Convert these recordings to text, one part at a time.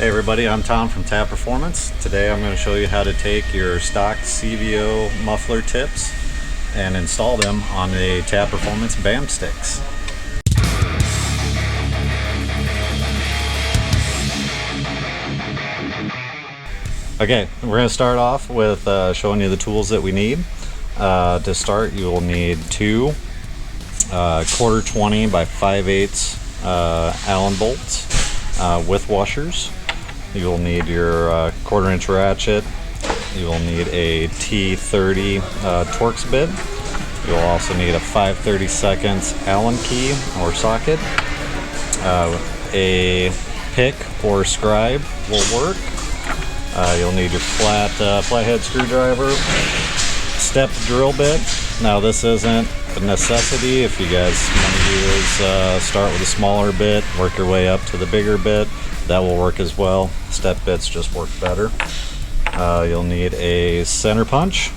Hey everybody, I'm Tom from Tab Performance. Today I'm going to show you how to take your stock CVO muffler tips and install them on the Tab Performance BAM sticks. Okay, we're going to start off with showing you the tools that we need. To start, you will need two quarter 20 by 5/8 Allen bolts with washers. You will need your quarter-inch ratchet. You will need a T30 Torx bit. You'll also need a 5/32 Allen key or socket. A pick or scribe will work. You'll need your flathead screwdriver, step drill bit. Now this isn't a necessity. If you guys want to use start with a smaller bit, work your way up to the bigger bit, that will work as well. Step bits just work better. You'll need a center punch,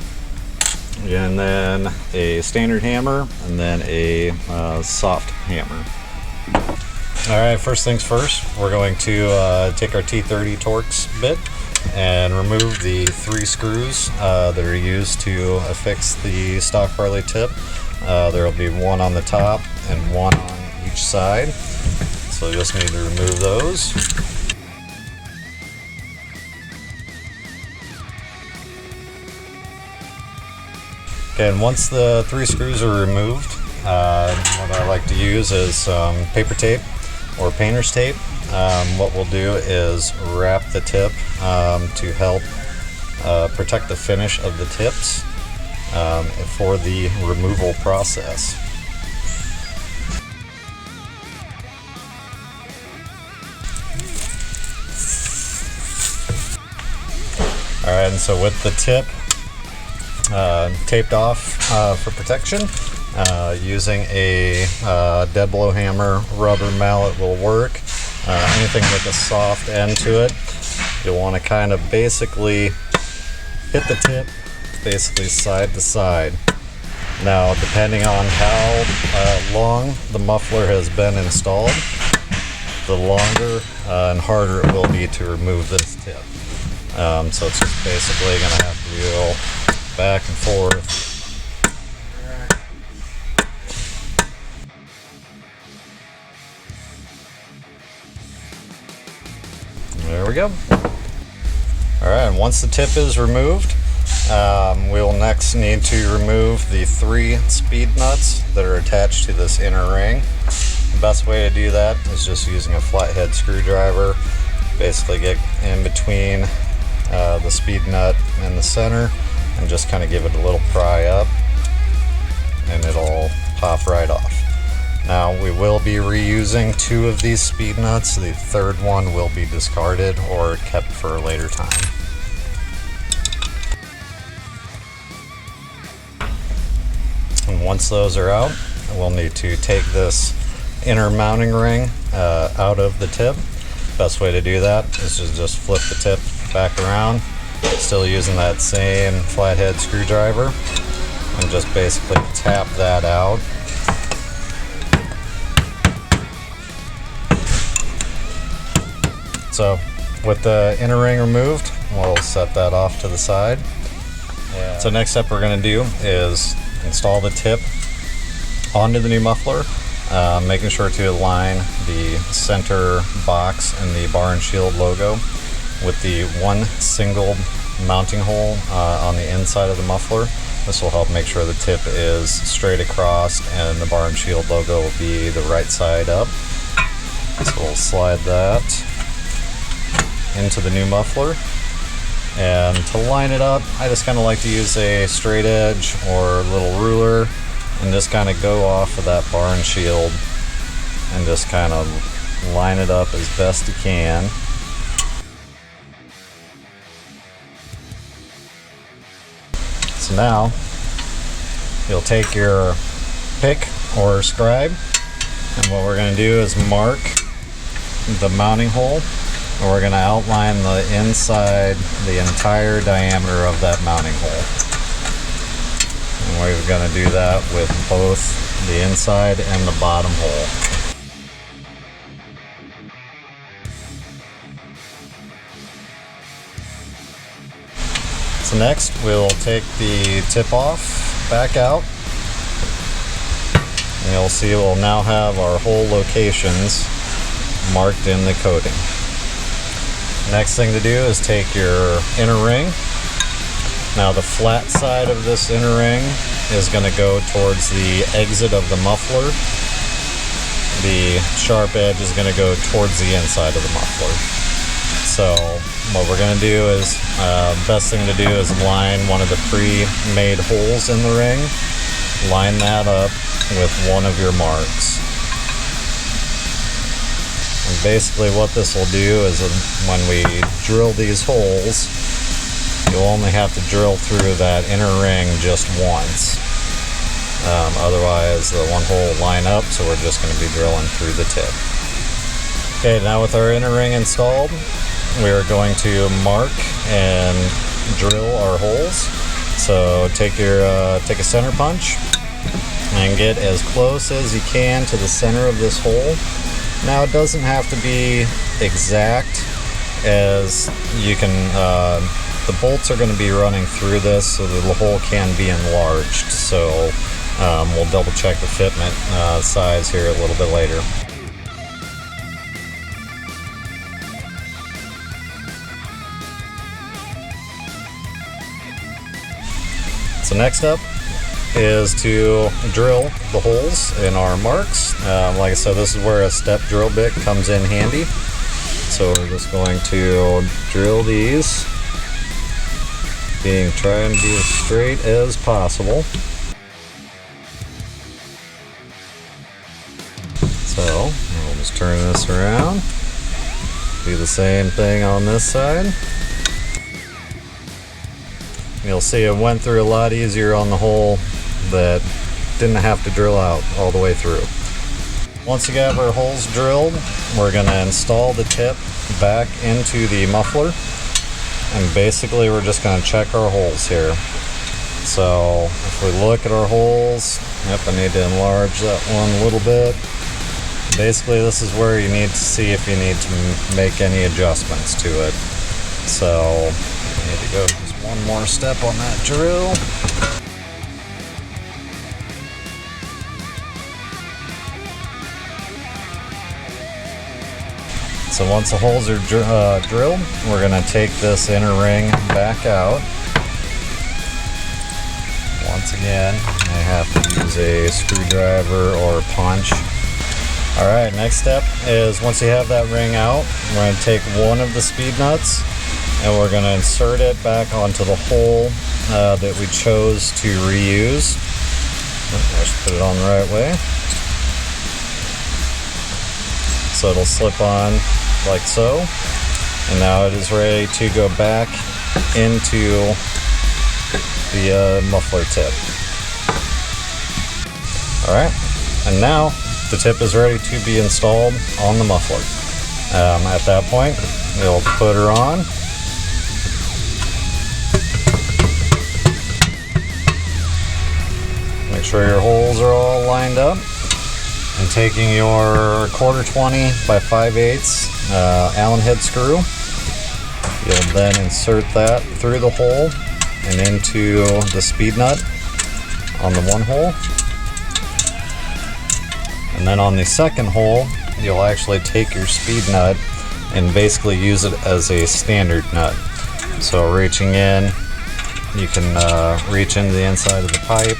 and then a standard hammer, and then a soft hammer. Alright, first things first, we're going to take our T30 Torx bit and remove the 3 screws that are used to affix the stock Harley tip. There will be one on the top and one on each side, so you just need to remove those. Okay, and once the 3 screws are removed, what I like to use is paper tape or painter's tape. What we'll do is wrap the tip to help protect the finish of the tips for the removal process. Alright, and so with the tip taped off for protection, using a dead blow hammer, rubber mallet will work. Anything with a soft end to it, you'll want to kind of basically hit the tip basically side to side. Now, depending on how long the muffler has been installed, the longer and harder it will be to remove this tip. So it's just basically going to have to go back and forth. There we go. Alright, and once the tip is removed, we will next need to remove the 3 speed nuts that are attached to this inner ring. The best way to do that is just using a flathead screwdriver. Basically get in between the speed nut and the center and just kind of give it a little pry up, and it'll pop right off. Now, we will be reusing 2 of these speed nuts. The 3rd one will be discarded or kept for a later time. And once those are out, we'll need to take this inner mounting ring out of the tip. Best way to do that is to just flip the tip back around, still using that same flathead screwdriver, and just basically tap that out. So with the inner ring removed, we'll set that off to the side. Yeah. So next step we're going to do is install the tip onto the new muffler, making sure to align the center box and the bar and shield logo with the one single mounting hole on the inside of the muffler. This will help make sure the tip is straight across and the bar and shield logo will be the right side up. So we'll slide that into the new muffler, and to line it up, I just kind of like to use a straight edge or a little ruler and just kind of go off of that bar and shield and just kind of line it up as best you can. So now you'll take your pick or scribe, and what we're going to do is mark the mounting hole. And we're going to outline the inside, the entire diameter of that mounting hole. And we're going to do that with both the inside and the bottom hole. So next we'll take the tip off, back out, and you'll see we'll now have our hole locations marked in the coating. Next thing to do is take your inner ring. Now the flat side of this inner ring is going to go towards the exit of the muffler. The sharp edge is going to go towards the inside of the muffler. So what we're going to do is, best thing to do is line one of the pre-made holes in the ring. Line that up with one of your marks. And basically what this will do is when we drill these holes, you'll only have to drill through that inner ring just once. Otherwise the one hole will line up, so we're just going to be drilling through the tip. Okay, now with our inner ring installed, we are going to mark and drill our holes. So take a center punch and get as close as you can to the center of this hole. Now it doesn't have to be exact, as you can, the bolts are going to be running through this, so the hole can be enlarged. So we'll double check the fitment size here a little bit later. So next up is to drill the holes in our marks. Like I said, this is where a step drill bit comes in handy. So we're just going to drill these, try and be as straight as possible. So we'll just turn this around, do the same thing on this side. You'll see it went through a lot easier on the hole that didn't have to drill out all the way through. Once we have our holes drilled, we're going to install the tip back into the muffler, and basically we're just going to check our holes here. So if we look at our holes, yep, I need to enlarge that one a little bit. Basically this is where you need to see if you need to make any adjustments to it. So I need to go just one more step on that drill. So once the holes are drilled, we're going to take this inner ring back out. Once again, I have to use a screwdriver or a punch. Alright, next step is once you have that ring out, we're going to take one of the speed nuts and we're going to insert it back onto the hole that we chose to reuse. Let's put it on the right way. So it'll slip on like so, and now it is ready to go back into the muffler tip. Alright, and now the tip is ready to be installed on the muffler. At that point, we'll put her on. Make sure your holes are all lined up. And taking your 1/4 by 5/8 Allen head screw, you'll then insert that through the hole and into the speed nut on the one hole. And then on the second hole, you'll actually take your speed nut and basically use it as a standard nut. So reaching in, you can reach into the inside of the pipe,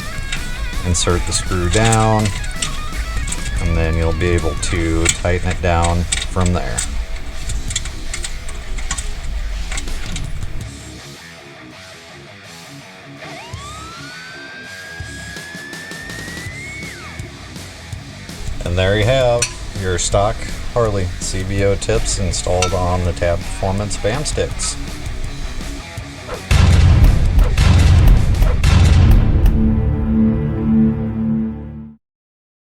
insert the screw down, and then you'll be able to tighten it down from there. And there you have your stock Harley CVO tips installed on the Tab Performance BAM sticks.